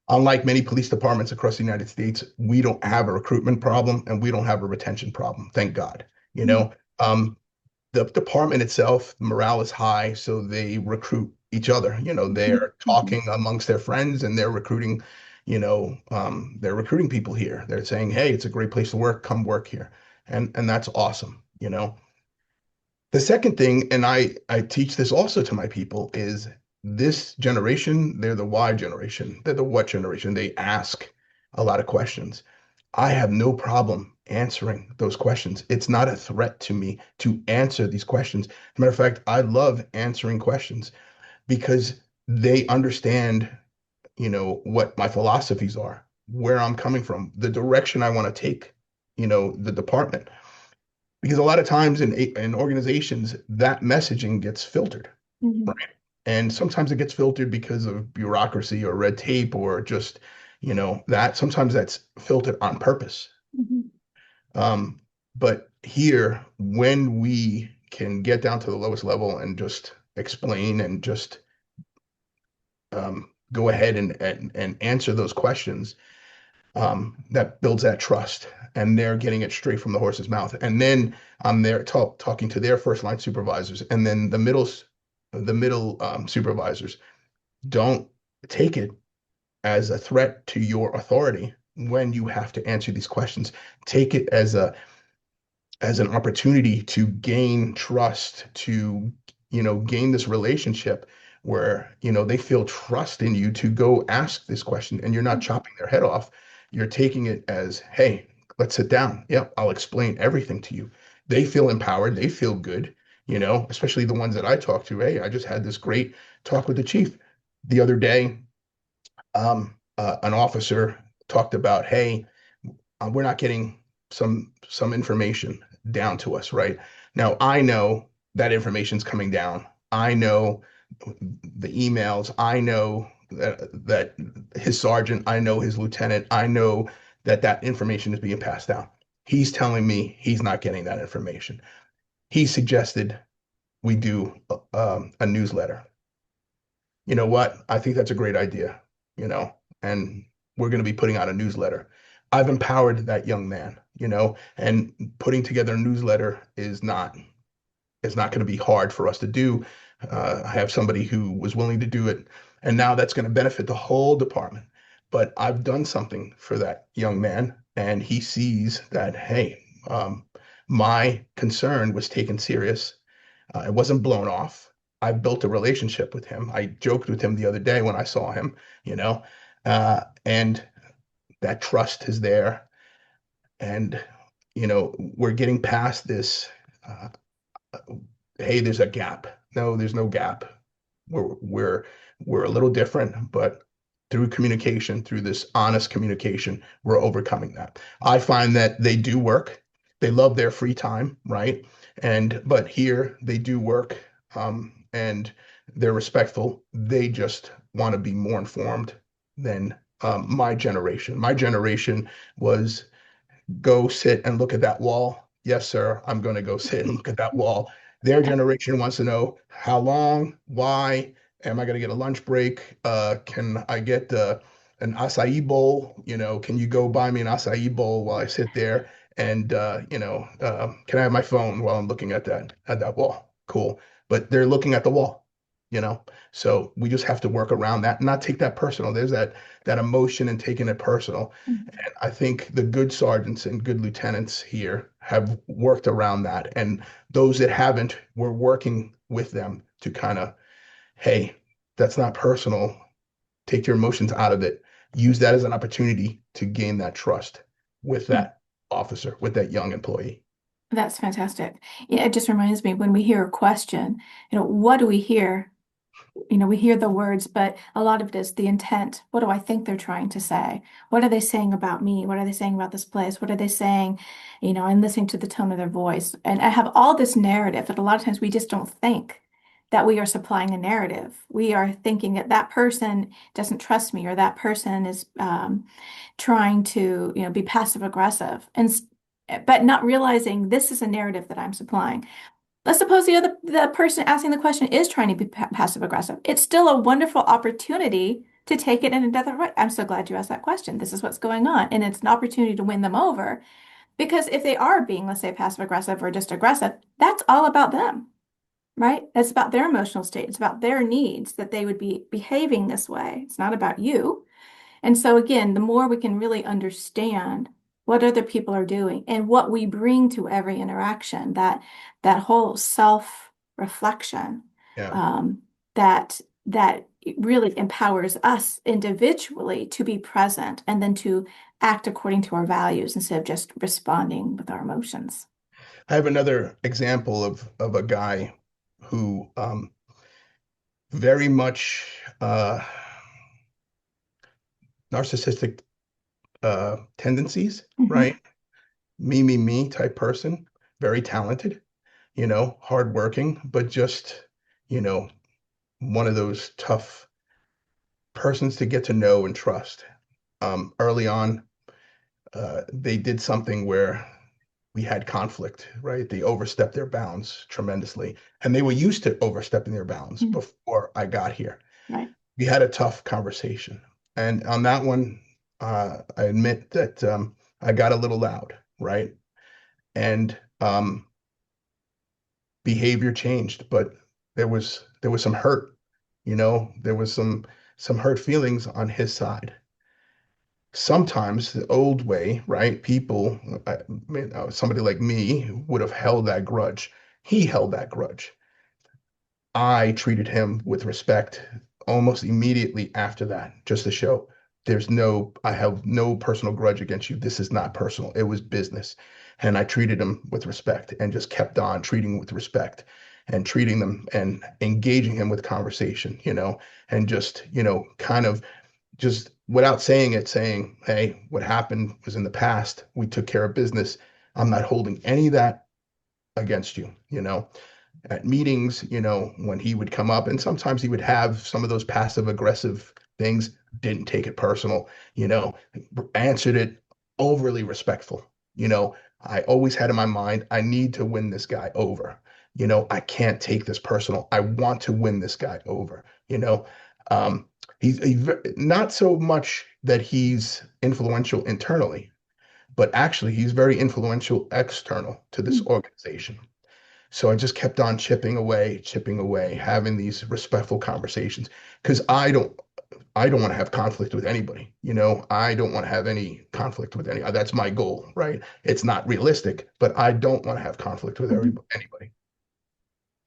Unlike many police departments across the United States, we don't have a recruitment problem and we don't have a retention problem. Thank God. You know, um, the department itself, morale is high, so they recruit each other. They're talking amongst their friends and they're recruiting people here. They're saying, "Hey, it's a great place to work. Come work here," and that's awesome. The second thing, and I teach this also to my people, is this generation, they're the why generation. They're the what generation. They ask a lot of questions. I have no problem answering those questions. It's not a threat to me to answer these questions. As a matter of fact, I love answering questions because they understand, what my philosophies are, where I'm coming from, the direction I want to take, the department. Because a lot of times in organizations, that messaging gets filtered, Mhm. right? And sometimes it gets filtered because of bureaucracy or red tape or just, that sometimes that's filtered on purpose. Mhm. But here, when we can get down to the lowest level and just explain and just go ahead and answer those questions, that builds that trust, and they're getting it straight from the horse's mouth. And then I'm there talking to their first line supervisors, and then the middle supervisors don't take it as a threat to your authority when you have to answer these questions. Take it as an opportunity to gain trust, to gain this relationship where they feel trust in you to go ask this question, and you're not chopping their head off. You're taking it as, hey, let's sit down. Yep, I'll explain everything to you. They feel empowered, they feel good, especially the ones that I talk to. Hey, I just had this great talk with the chief the other day. An officer talked about, hey, we're not getting some information down to us right now. I know that information's coming down. I know the emails. I know that his sergeant. I know his lieutenant. I know that information is being passed down. He's telling me he's not getting that information. He suggested we do a newsletter. You know what? I think that's a great idea, and we're going to be putting out a newsletter. I've empowered that young man, and putting together a newsletter is not going to be hard for us to do. I have somebody who was willing to do it, and now that's going to benefit the whole department. But I've done something for that young man, and he sees that, hey, my concern was taken serious. It wasn't blown off. I built a relationship with him. I joked with him the other day when I saw him, and that trust is there. And, we're getting past this. Uh, hey, there's a gap. No, there's no gap. We're a little different, but through communication, through this honest communication, we're overcoming that. I find that they do work. They love their free time, right? But here they do work, and they're respectful. They just want to be more informed than my generation. My generation was, go sit and look at that wall. Yes, sir, I'm going to go sit and look at that wall. Their generation wants to know how long, why, am I going to get a lunch break? Can I get an acai bowl? Can you go buy me an acai bowl while I sit there? And can I have my phone while I'm looking at that wall? Cool. But they're looking at the wall, you know. So we just have to work around that and not take that personal. There's that emotion and taking it personal. And I think the good sergeants and good lieutenants here have worked around that. And those that haven't, we're working with them to kind of, hey, that's not personal. Take your emotions out of it. Use that as an opportunity to gain that trust with that officer, with that young employee. That's fantastic. Yeah, it just reminds me when we hear a question, what do we hear? We hear the words, but a lot of it is the intent. What do I think they're trying to say? What are they saying about me? What are they saying about this place? What are they saying? And listening to the tone of their voice. And I have all this narrative that a lot of times we just don't think that we are supplying a narrative. We are thinking that that person doesn't trust me, or that person is trying to, be passive aggressive, but not realizing this is a narrative that I'm supplying. Let's suppose the person asking the question is trying to be passive aggressive. It's still a wonderful opportunity to take it in another way. I'm so glad you asked that question. This is what's going on. And it's an opportunity to win them over. Because if they are being, let's say, passive aggressive or just aggressive, that's all about them, right? It's about their emotional state. It's about their needs that they would be behaving this way. It's not about you. And so again, the more we can really understand what other people are doing and what we bring to every interaction, that whole self-reflection, Yeah. that really empowers us individually to be present and then to act according to our values instead of just responding with our emotions. I have another example of a guy who very much narcissistic tendencies, Mhm. right? Me type person, very talented, hardworking, but just, you know, one of those tough persons to get to know and trust. Early on, they did something where we had conflict, right? They overstepped their bounds tremendously, and they were used to overstepping their bounds Mhm. before I got here. Right. we had a tough conversation. And on that one, I admit that I got a little loud, right? And behavior changed, but there was some hurt, there was some hurt feelings on his side. Sometimes the old way, right? People, somebody like me would have held that grudge. He held that grudge. I treated him with respect almost immediately after that, just to show I have no personal grudge against you. This is not personal. It was business. And I treated him with respect and just kept on treating with respect and treating them and engaging him with conversation, and just, kind of just without saying it, saying, hey, what happened was in the past. We took care of business. I'm not holding any of that against you, at meetings, when he would come up, and sometimes he would have some of those passive aggressive things, didn't take it personal, you know, answered it overly respectful. I always had in my mind, I need to win this guy over. I can't take this personal. I want to win this guy over, Um, not so much that he's influential internally, but actually he's very influential external to this organization. So I just kept on chipping away, having these respectful conversations because I don't want to have conflict with anybody. I don't want to have any conflict with any. That's my goal, right? It's not realistic, but I don't want to have conflict with Mhm. anybody.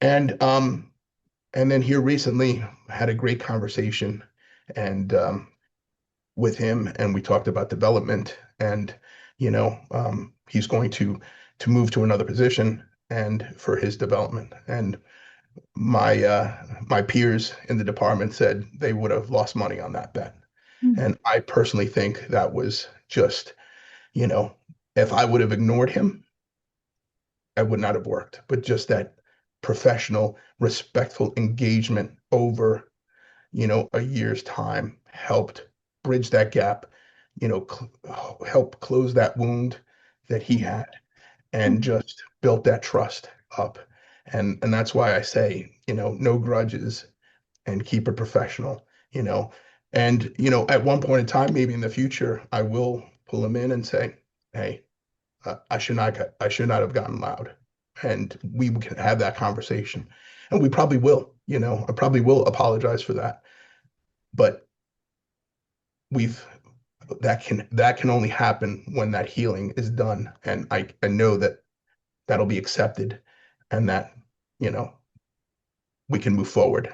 And then here recently had a great conversation and with him, and we talked about development, and he's going to move to another position and for his development. And my peers in the department said they would have lost money on that bet. Mhm. And I personally think that was just, you know, if I would have ignored him, I would not have worked. But just that professional, respectful engagement over, a year's time helped bridge that gap, help close that wound that he had and Mhm. just built that trust up. And that's why I say, no grudges and keep it professional, you know. And, at one point in time, maybe in the future, I will pull him in and say, hey, I should not have gotten loud. And we can have that conversation. And we probably will, I probably will apologize for that. But we've that can only happen when that healing is done. And I know that that'll be accepted and that, you know, we can move forward,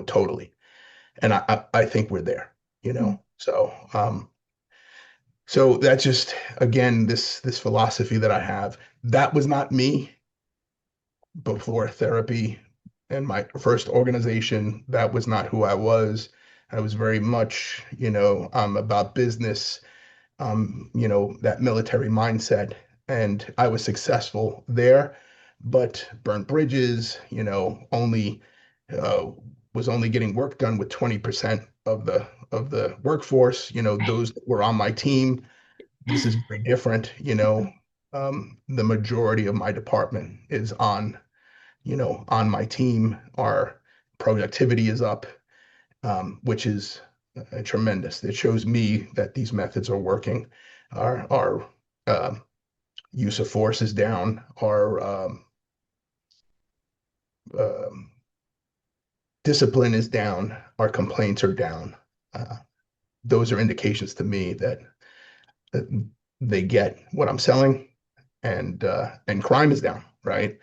totally. And I think we're there, Mhm. so that's just again this philosophy that I have. That was not me before therapy and my first organization. That was not who I was. I was very much, about business, that military mindset. And I was successful there, but burnt bridges, only uh, was only getting work done with 20% of the workforce, those that were on my team. This is very different, the majority of my department is on my team. Our productivity is up, which is tremendous. It shows me that these methods are working. Our use of force is down. Our um, discipline is down. Our complaints are down. Uh, those are indications to me that they get what I'm selling, and crime is down. Right.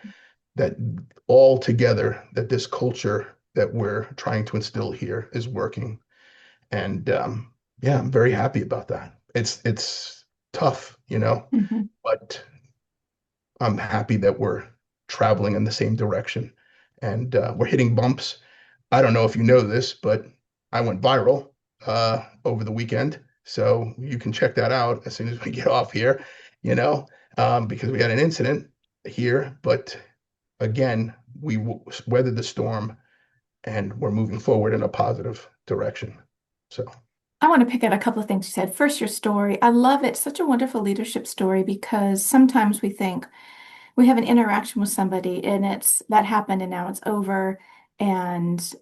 That all together, that this culture that we're trying to instill here is working. And yeah, I'm very happy about that. It's tough, Mhm. but I'm happy that we're traveling in the same direction and we're hitting bumps. I don't know if you know this, but I went viral over the weekend. So you can check that out as soon as we get off here, because we had an incident here. But again, we weathered the storm and we're moving forward in a positive direction. So, I want to pick out a couple of things you said. First, your story. I love it. Such a wonderful leadership story because sometimes we think we have an interaction with somebody and it's that happened and now it's over. And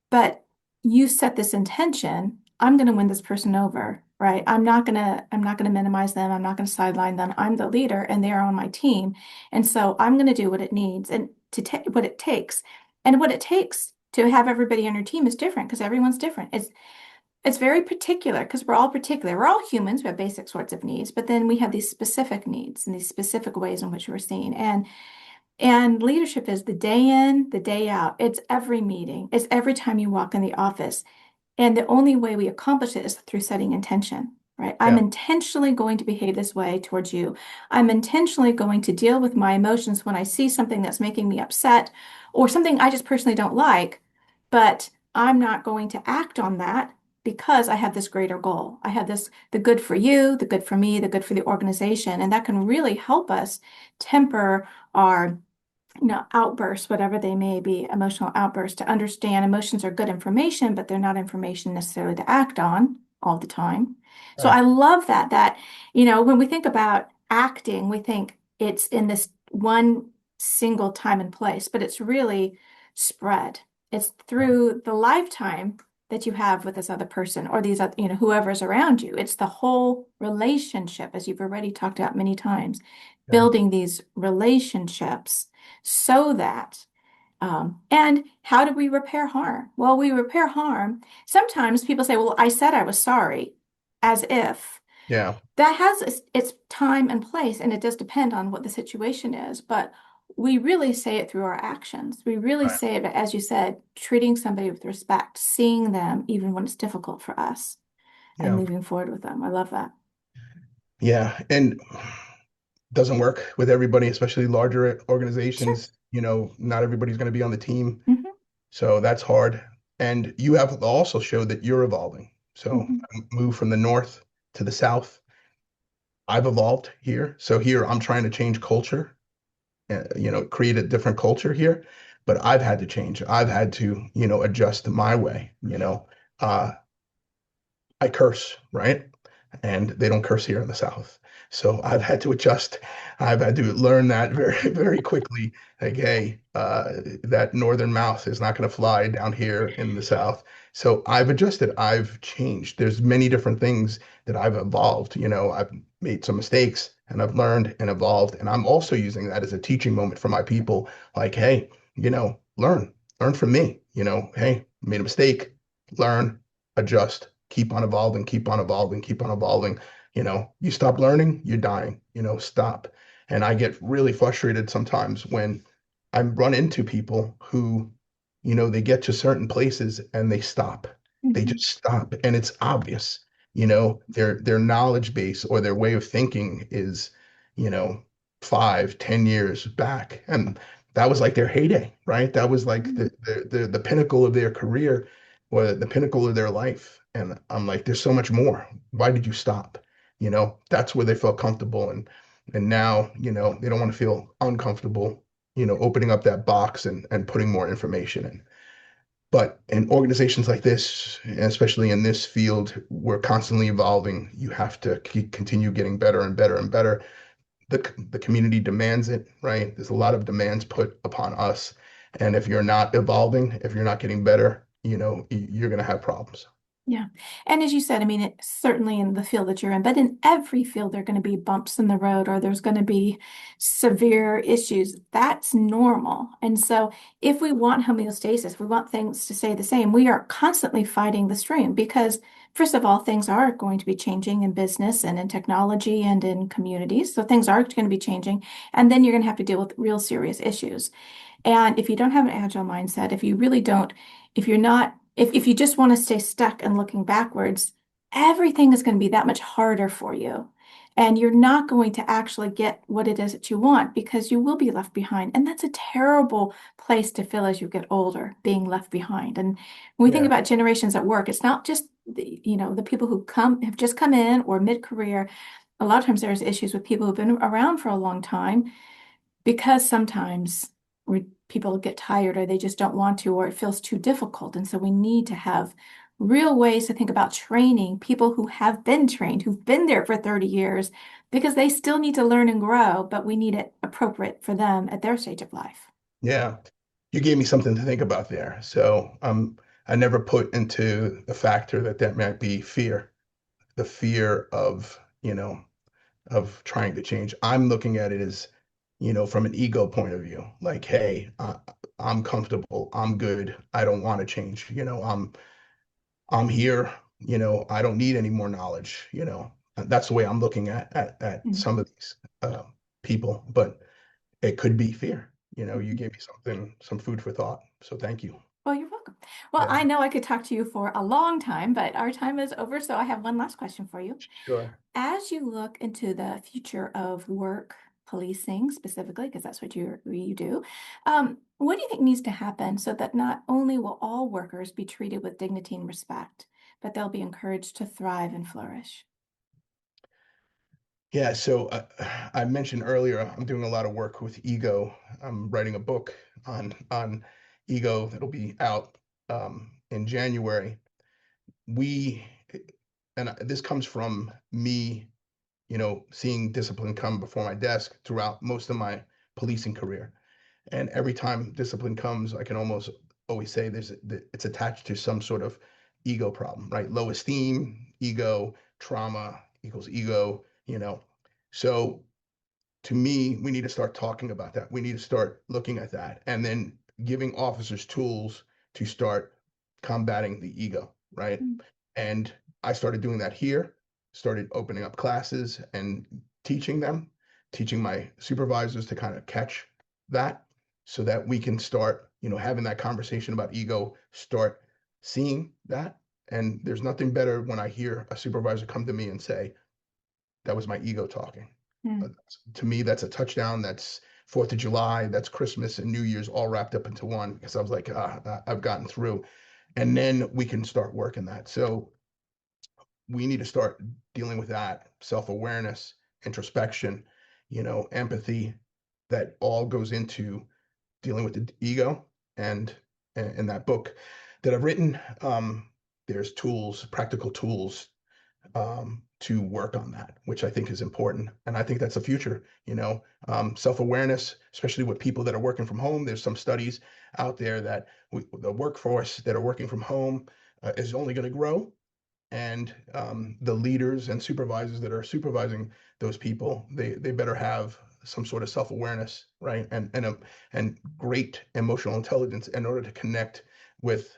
but you set this intention, I'm going to win this person over, right? I'm not going to minimize them. I'm not going to sideline them. I'm the leader and they're on my team. And so I'm going to do what it needs and to take what it takes. And what it takes to have everybody on your team is different because everyone's different. It's very particular because we're all particular. We're all humans. We have basic sorts of needs, but then we have these specific needs and these specific ways in which we're seen. And leadership is the day in, the day out. It's every meeting. It's every time you walk in the office. And the only way we accomplish it is through setting intention, right? I'm Yeah. intentionally going to behave this way towards you. I'm intentionally going to deal with my emotions when I see something that's making me upset or something I just personally don't like, but I'm not going to act on that because I have this greater goal. I have this, the good for you, the good for me, the good for the organization. And that can really help us temper our outbursts, whatever they may be, emotional outbursts, to understand emotions are good information, but they're not information necessarily to act on all the time. So Right. I love that, when we think about acting, we think it's in this one single time and place, but it's really spread. It's through the lifetime that you have with this other person or these other, whoever's around you. It's the whole relationship, as you've already talked about many times, Yeah. building these relationships so that and how do we repair harm? Well, we repair harm. Sometimes people say, well, I said I was sorry, as if Yeah. that has its time and place, and it does depend on what the situation is. But we really say it through our actions. We really Right. say it, as you said, treating somebody with respect, seeing them even when it's difficult for us, and Yeah. moving forward with them. I love that. Yeah. And doesn't work with everybody, especially larger Sure. organizations. Not everybody's going to be on the team. Hmm. So that's hard. And you have also showed that you're evolving. So Hmm. I moved from the north to the south. I've evolved here. So here I'm trying to change culture, create a different culture here. But I've had to change. I've had to, adjust my way. Uh, I curse, right? And they don't curse here in the South. So I've had to adjust. I've had to learn that very, very quickly. Like, hey, that northern mouth is not going to fly down here in the South. So I've adjusted. I've changed. There's many different things that I've evolved. I've made some mistakes and I've learned and evolved. And I'm also using that as a teaching moment for my people. Like, hey, learn from me. Hey, made a mistake, learn, adjust, keep on evolving, keep on evolving, keep on evolving. You stop learning, you're dying, stop. And I get really frustrated sometimes when I run into people who, they get to certain places and they stop. They Hmm. just stop. And it's obvious, their knowledge base or their way of thinking is, you know, 5, 10 years back. And that was like their heyday, right? That was like the pinnacle of their career or the pinnacle of their life. And I'm like, there's so much more. Why did you stop? That's where they felt comfortable. And now, they don't want to feel uncomfortable, opening up that box and putting more information in. But in organizations like this, and especially in this field, we're constantly evolving. You have to continue getting better and better and better. The community demands it, right? There's a lot of demands put upon us. And if you're not evolving, if you're not getting better, you're going to have problems. Yeah. And as you said, I mean, it's certainly in the field that you're in, but in every field, there are going to be bumps in the road or there's going to be severe issues. That's normal. And so if we want homeostasis, we want things to stay the same, we are constantly fighting the stream because, first of all, things are going to be changing in business and in technology and in communities. So things are going to be changing. And then you're going to have to deal with real serious issues. And if you don't have an agile mindset, if you really don't, if you're not, if you just want to stay stuck and looking backwards, everything is going to be that much harder for you. And you're not going to actually get what it is that you want because you will be left behind. And that's a terrible place to feel as you get older, being left behind. And when we think Yeah. about generations at work, it's not just the people who have just come in or mid-career. A lot of times there's issues with people who've been around for a long time because sometimes people get tired or they just don't want to, or it feels too difficult. And so we need to have real ways to think about training people who have been trained, who've been there for 30 years, because they still need to learn and grow, but we need it appropriate for them at their stage of life. Yeah. You gave me something to think about there. So I never put into the factor that that might be fear, the fear of, of trying to change. I'm looking at it as, from an ego point of view, like, hey, I'm comfortable, I'm good, I don't want to change, I'm here, I don't need any more knowledge, That's the way I'm looking at Mm. some of these uh, people, but it could be fear. You Mhm. gave me some food for thought. So thank you. Well, you're welcome. Well, Yeah, I know I could talk to you for a long time, but our time is over, so I have one last question for you. sure. As you look into the future of work policing specifically, because that's what you do, what do you think needs to happen so that not only will all workers be treated with dignity and respect, but they'll be encouraged to thrive and flourish? Yeah, so I mentioned earlier, I'm doing a lot of work with ego. I'm writing a book on ego that'll be out in January. We, and this comes from me, seeing discipline come before my desk throughout most of my policing career. And every time discipline comes, I can almost always say it's attached to some sort of ego problem, right? Low esteem, ego, trauma equals ego, So to me, we need to start talking about that. We need to start looking at that and then giving officers tools to start combating the ego, right? Mm. And I started doing that here, started opening up classes and teaching them, teaching my supervisors to kind of catch that so that we can start, having that conversation about ego, start seeing that. And there's nothing better when I hear a supervisor come to me and say, that was my ego talking. Uh, Mm. to me, that's a touchdown. That's Fourth of July. That's Christmas and New Year's all wrapped up into one because I was like, I've gotten through. And then we can start working that. So we need to start dealing with that self-awareness, introspection, empathy. That all goes into dealing with the ego. And in that book that I've written, there's tools, practical tools to work on that, which I think is important. And I think that's the future, self-awareness, especially with people that are working from home. There's some studies out there that the workforce that are working from home is only going to grow. And the leaders and supervisors that are supervising those people, they better have some sort of self-awareness, right? And great emotional intelligence in order to connect with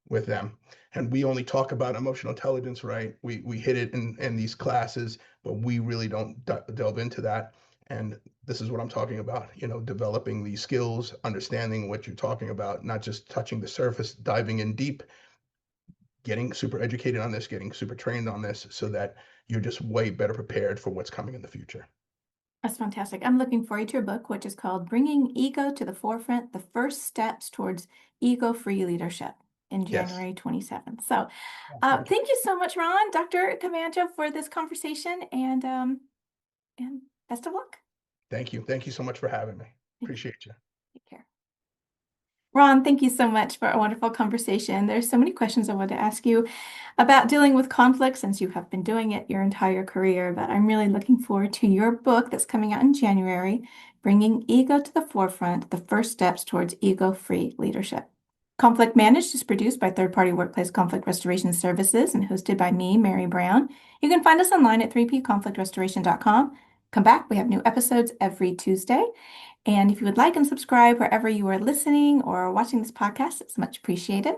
them. And we only talk about emotional intelligence, right? We hit it in these classes, but we really don't delve into that. And this is what I'm talking about, developing these skills, understanding what you're talking about, not just touching the surface, diving in deep, getting super educated on this, getting super trained on this so that you're just way better prepared for what's coming in the future. That's fantastic. I'm looking forward to your book, which is called Bringing Ego to the Forefront, The First Steps Towards Ego-Free Leadership in Yes. January 27th. So Oh, thank you. thank you so much, Ron, Dr. Camacho, for this conversation and best of luck. Thank you. Thank you so much for having me. Thank you. Appreciate you. Take care. Ron, thank you so much for a wonderful conversation. There's so many questions I want to ask you about dealing with conflict since you have been doing it your entire career, but I'm really looking forward to your book that's coming out in January, Bringing Ego to the Forefront, The First Steps Towards Ego-Free Leadership. Conflict Managed is produced by Third Party Workplace Conflict Restoration Services and hosted by me, Mary Brown. You can find us online at 3pconflictrestoration.com. Come back, we have new episodes every Tuesday. And if you would like and subscribe wherever you are listening or watching this podcast, it's much appreciated.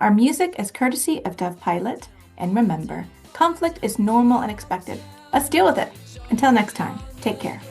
Our music is courtesy of Dove Pilot. And remember, conflict is normal and expected. Let's deal with it. Until next time, take care.